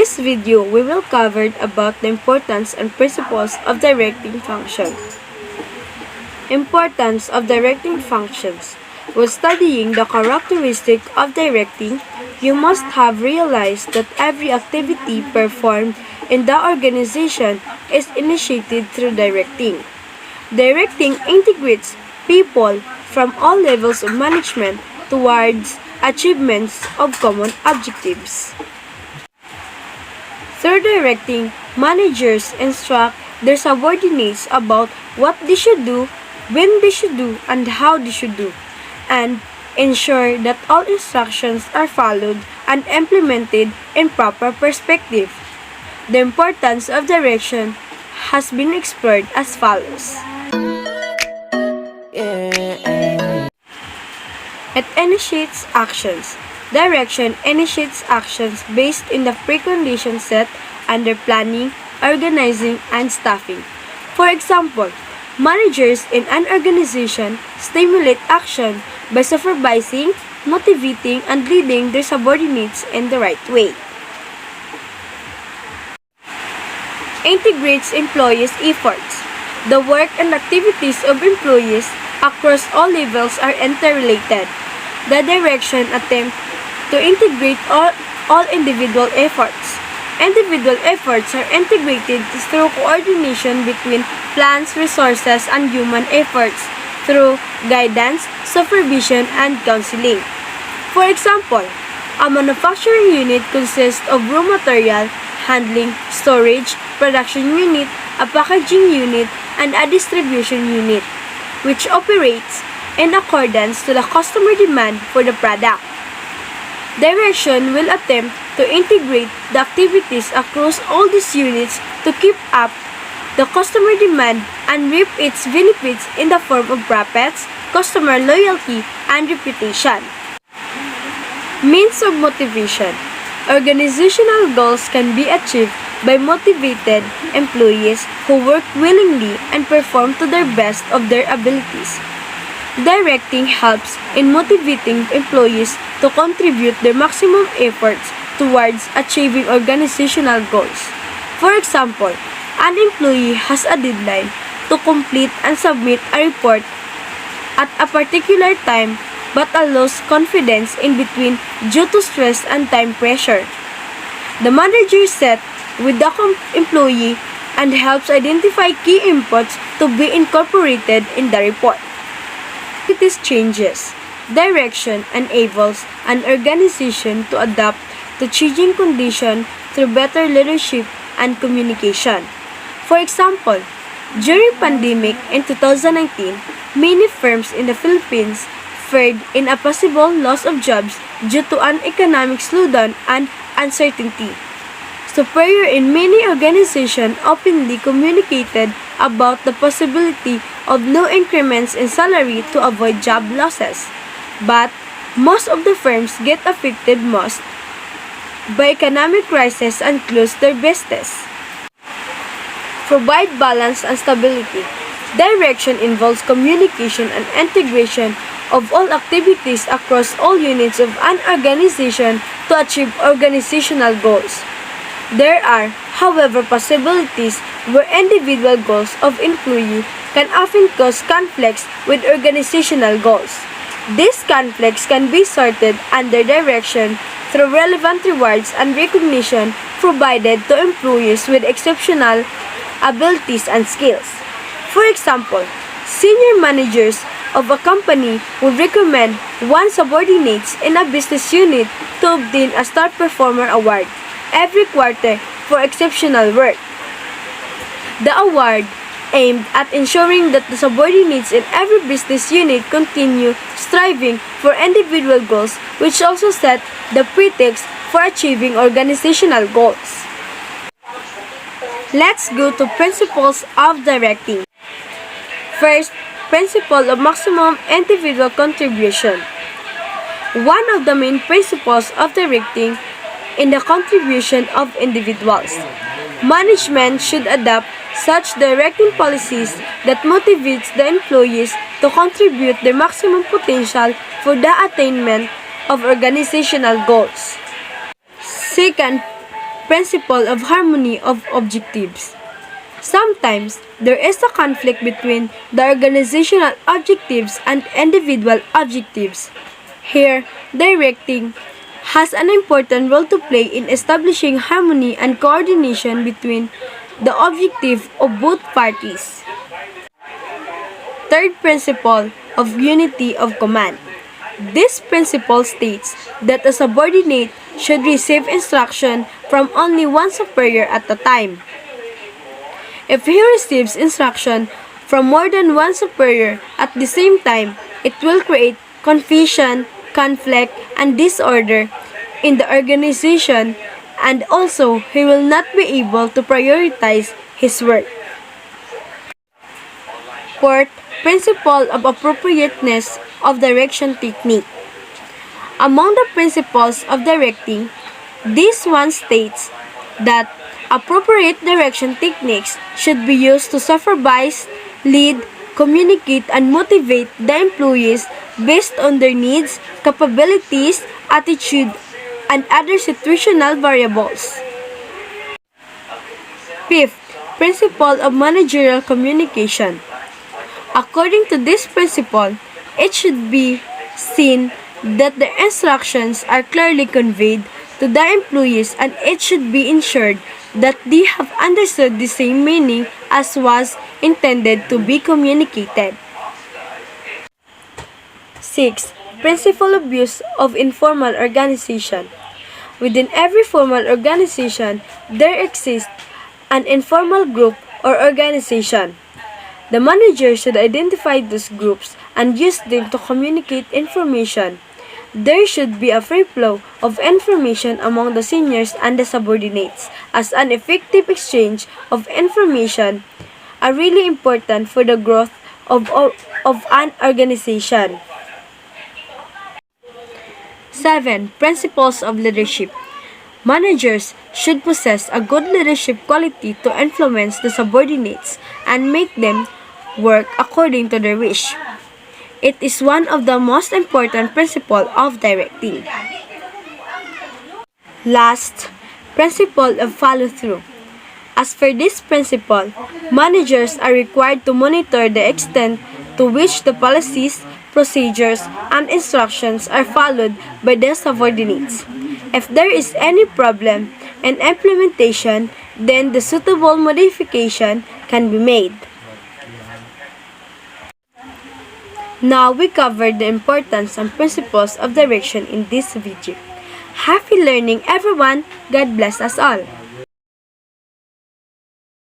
this video, we will cover about the importance and principles of directing function. Importance of directing functions. While studying the characteristic of directing, you must have realized that every activity performed in the organization is initiated through directing. Directing integrates people from all levels of management towards achievements of common objectives. Through directing, managers instruct their subordinates about what they should do, when they should do, and how they should do, and ensure that all instructions are followed and implemented in proper perspective. The importance of direction has been explored as follows. It initiates actions. Direction initiates actions based in the preconditions set under planning, organizing, and staffing. For example, managers in an organization stimulate action by supervising, motivating, and leading their subordinates in the right way. Integrates employees' efforts. The work and activities of employees across all levels are interrelated. The direction attempts to integrate all individual efforts. Individual efforts are integrated through coordination between plans, resources, and human efforts through guidance, supervision, and counseling. For example, a manufacturing unit consists of raw material, handling, storage, production unit, a packaging unit, and a distribution unit, which operates in accordance to the customer demand for the product. Direction will attempt to integrate the activities across all these units to keep up the customer demand and reap its benefits in the form of profits, customer loyalty, and reputation. Means of motivation. Organizational goals can be achieved by motivated employees who work willingly and perform to the best of their abilities. Directing helps in motivating employees to contribute their maximum efforts towards achieving organizational goals. For example, an employee has a deadline to complete and submit a report at a particular time but loses confidence in between due to stress and time pressure. The manager sits with the employee and helps identify key inputs to be incorporated in the report. This changes. Direction enables an organization to adapt to changing conditions through better leadership and communication. For example, during pandemic in 2019, many firms in the Philippines feared in a possible loss of jobs due to an economic slowdown and uncertainty. Superior in many organizations openly communicated about the possibility of no increments in salary to avoid job losses. But most of the firms get affected most by economic crisis and close their business. Provide balance and stability. Direction involves communication and integration of all activities across all units of an organization to achieve organizational goals. There are, however, possibilities where individual goals of employee can often cause conflicts with organizational goals. These conflicts can be sorted under direction through relevant rewards and recognition provided to employees with exceptional abilities and skills. For example, senior managers of a company would recommend one subordinate in a business unit to obtain a Star Performer Award every quarter for exceptional work. The award aimed at ensuring that the subordinates in every business unit continue striving for individual goals, which also set the pretext for achieving organizational goals. Let's go to principles of directing. First, principle of maximum individual contribution. One of the main principles of directing in the contribution of individuals. Management should adopt such directing policies that motivates the employees to contribute their maximum potential for the attainment of organizational goals. Second, principle of harmony of objectives. Sometimes, there is a conflict between the organizational objectives and individual objectives. Here, directing has an important role to play in establishing harmony and coordination between the objective of both parties. Third principle of unity of command. This principle states that a subordinate should receive instruction from only one superior at a time. If he receives instruction from more than one superior at the same time, it will create confusion, conflict, and disorder in the organization, and also he will not be able to prioritize his work. Fourth, principle of appropriateness of direction technique. Among the principles of directing, this one states that appropriate direction techniques should be used to supervise, lead, communicate, and motivate the employees based on their needs, capabilities, attitude, and other situational variables. Fifth, principle of managerial communication. According to this principle, it should be seen that the instructions are clearly conveyed to the employees, and it should be ensured that they have understood the same meaning as was intended to be communicated. 6. Principle of use of informal organization. Within every formal organization, there exists an informal group or organization. The manager should identify those groups and use them to communicate information. There should be a free flow of information among the seniors and the subordinates, as an effective exchange of information are really important for the growth of an organization. 7. Principles of leadership. Managers should possess a good leadership quality to influence the subordinates and make them work according to their wish. It is one of the most important principles of directing. Last, principle of follow-through. As for this principle, managers are required to monitor the extent to which the policies, procedures, and instructions are followed by the subordinates. If there is any problem in implementation, then the suitable modification can be made. Now we covered the importance and principles of direction in this video. Happy learning everyone! God bless us all!